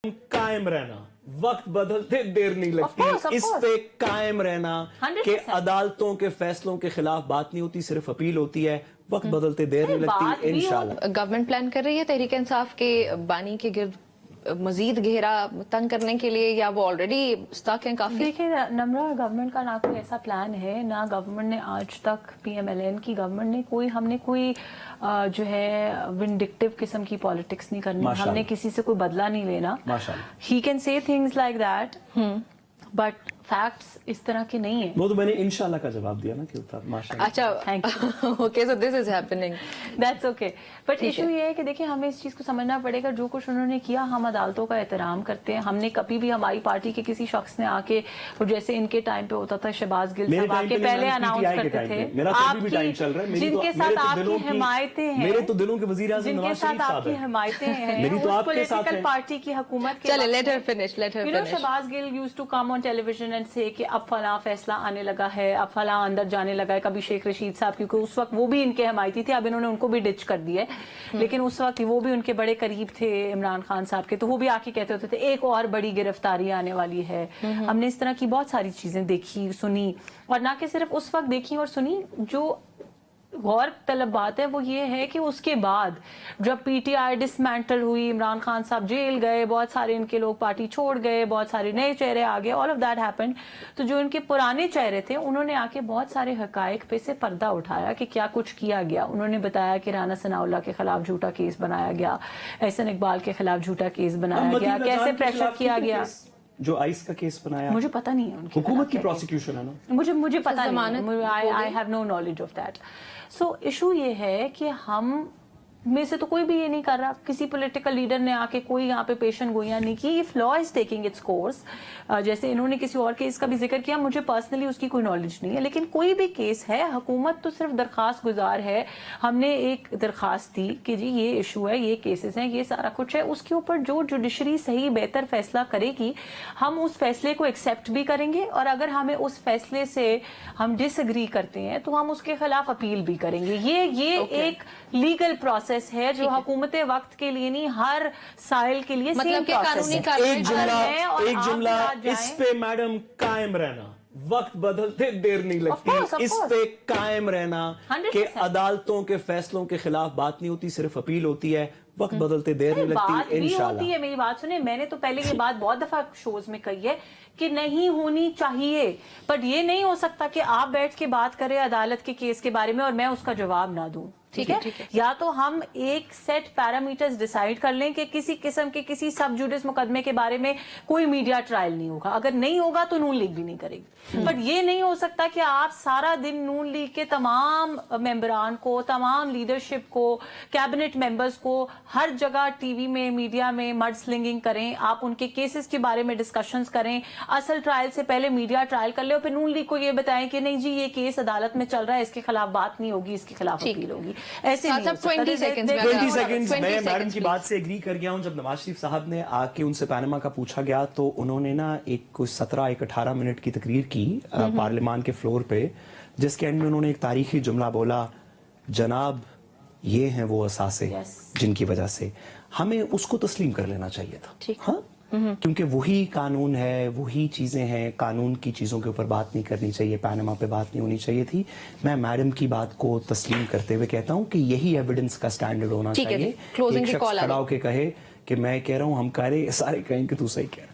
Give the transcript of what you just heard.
कायम रहना, वक्त बदलते देर नहीं लगती, इस पे कायम रहना कि अदालतों के फैसलों के खिलाफ बात नहीं होती, सिर्फ अपील होती है, वक्त बदलते देर नहीं लगती, इंशाल्लाह। गवर्नमेंट प्लान कर रही है तहरीक इंसाफ के बानी के गिर्द मजीद घेरा तंग करने के लिए, या वो ऑलरेडी स्टक हैं काफी? देखिए नम्रा, गवर्नमेंट का ना कोई ऐसा प्लान है, ना गवर्नमेंट ने आज तक PMLN की गवर्नमेंट ने हमने कोई जो है विंडिक्टिव किस्म की पॉलिटिक्स नहीं करनी, हमने किसी से कोई बदला नहीं लेना। He can say things like that, but facts इस तरह के नहीं है। वो तो मैंने इंशाल्लाह का जवाब दिया ना कि माशाल्लाह। अच्छा, thank you. Okay, so this is happening, that's okay. But issue ये है कि देखिए हमें इस चीज को समझना पड़ेगा, जो कुछ उन्होंने किया हम अदालतों का एहतराम करते हैं। हमने कभी भी हमारी पार्टी के किसी शख्स ने आके, जैसे इनके टाइम पे होता था शहबाज गिल साहब आके पहले अनाउंस करते थे, जिनके साथ आपकी हिमायतें हैं, मेरे तो दिलों के वजीर आज़म जिनके साथ आपकी हिमायतें हैं, मेरी तो आपके साथ पॉलिटिकल पार्टी की हुकूमत के, चले let her finish, let her finish. Shahbaz Gill used to come on television and say कि अब फलां फैसला आने लगा है, अब फलां अंदर जाने लगा है। कभी शेख रशीद साहब, क्योंकि उस वक्त वो भी इनके हिमायती थे, अब इन्होंने उनको भी डिच कर दिया है, लेकिन उस वक्त वो भी उनके बड़े करीब थे इमरान खान साहब के, तो वो भी आके कहते होते थे एक और बड़ी गिरफ्तारी आने वाली है। हमने इस तरह की बहुत सारी चीजें देखी सुनी, और ना कि सिर्फ उस वक्त देखी और सुनी। जो गौर तलब बात है वो ये है कि उसके बाद जब PTI डिसमेंटल हुई, इमरान खान साहब जेल गए, बहुत सारे इनके लोग पार्टी छोड़ गए, बहुत सारे नए चेहरे आ गए, ऑल ऑफ दैट हैपेंड, तो जो इनके पुराने चेहरे थे उन्होंने आके बहुत सारे हकायक पे से पर्दा उठाया कि क्या कुछ किया गया। उन्होंने बताया कि राना सनाउल्लाह के खिलाफ झूठा केस बनाया गया, एहसन इकबाल के खिलाफ झूठा केस बनाया गया, कैसे प्रेशर किया गया। जो आइस का केस बनाया, मुझे पता नहीं है उनकी हुकूमत की प्रोसिक्यूशन है ना, मुझे पता नहीं, I have no knowledge of that. So issue ये है कि हम में से तो कोई भी ये नहीं कर रहा, किसी पॉलिटिकल लीडर ने आके कोई यहाँ पे पेशन गोइयां नहीं की। If law is taking its course, जैसे इन्होंने किसी और केस का भी जिक्र किया, मुझे पर्सनली उसकी कोई नॉलेज नहीं है, लेकिन कोई भी केस है, हुकूमत तो सिर्फ दरखास्त गुजार है। हमने एक दरखास्त दी कि जी ये इशू है, ये केसेस हैं, ये सारा कुछ है, उसके ऊपर जो जुडिशरी सही बेहतर फैसला करेगी हम उस फैसले को एक्सेप्ट भी करेंगे, और अगर हमें उस फैसले से हम डिसएग्री करते हैं तो हम उसके खिलाफ अपील भी करेंगे। ये एक लीगल प्रोसेस है जो हुकूमत वक्त के लिए नहीं, हर साइल के लिए मतलब कि कानूनी एक जुमला इस पे मैडम कायम रहना, वक्त बदलते देर नहीं लगती, इस पे कायम रहना कि अदालतों के फैसलों के खिलाफ बात नहीं होती, सिर्फ अपील होती है, वक्त बदलते देर नहीं लगती, इंशाल्लाह। मेरी बात सुने, मैंने तो पहले ये बात बहुत दफा शोज में कही है कि नहीं होनी चाहिए, पर ये नहीं हो सकता कि आप बैठ के बात करें अदालत के केस के बारे में और मैं उसका जवाब ना दूं। ठीक है, या तो हम एक सेट पैरामीटर्स डिसाइड कर लें कि किसी किस्म के किसी सब जुडिस मुकदमे के बारे में कोई मीडिया ट्रायल नहीं होगा, अगर नहीं होगा तो नून लीग भी नहीं करेगी। बट ये नहीं हो सकता कि आप सारा दिन नून लीग के तमाम मेंबरान को, तमाम लीडरशिप को, कैबिनेट मेंबर्स को हर जगह टीवी में, मीडिया में मड स्लिंगिंग करें, आप उनके केसेस के बारे में डिस्कशंस करें, असल ट्रायल से पहले मीडिया ट्रायल कर ले, और फिर नून लीग को ये बताएं कि नहीं जी ये केस अदालत में चल रहा है, इसके खिलाफ बात नहीं होगी, इसके खिलाफ अपील होगी। ऐसे 20 सेकंड्स मैं मैडम की बात से एग्री कर गया हूं। जब नवाज शरीफ साहब ने आके उनसे पैनामा का पूछा गया तो उन्होंने ना एक 18 मिनट की तकरीर की पार्लियामान के फ्लोर पे, जिसके एंड में उन्होंने एक तारीखी जुमला बोला, जनाब ये हैं वो असासे जिनकी वजह से हमें उसको तस्लीम कर लेना चाहिए था। हाँ, क्योंकि वही कानून है, वही चीजें हैं, कानून की चीजों के ऊपर बात नहीं करनी चाहिए, पैनामा पे बात नहीं होनी चाहिए थी। मैं मैडम की बात को तस्लीम करते हुए कहता हूं कि यही एविडेंस का स्टैंडर्ड होना चाहिए। एक शख्स खड़ा होके कहे कि मैं कह रहा हूं, हम कह रहे, सारे कहें कि तू सही कह रहा है।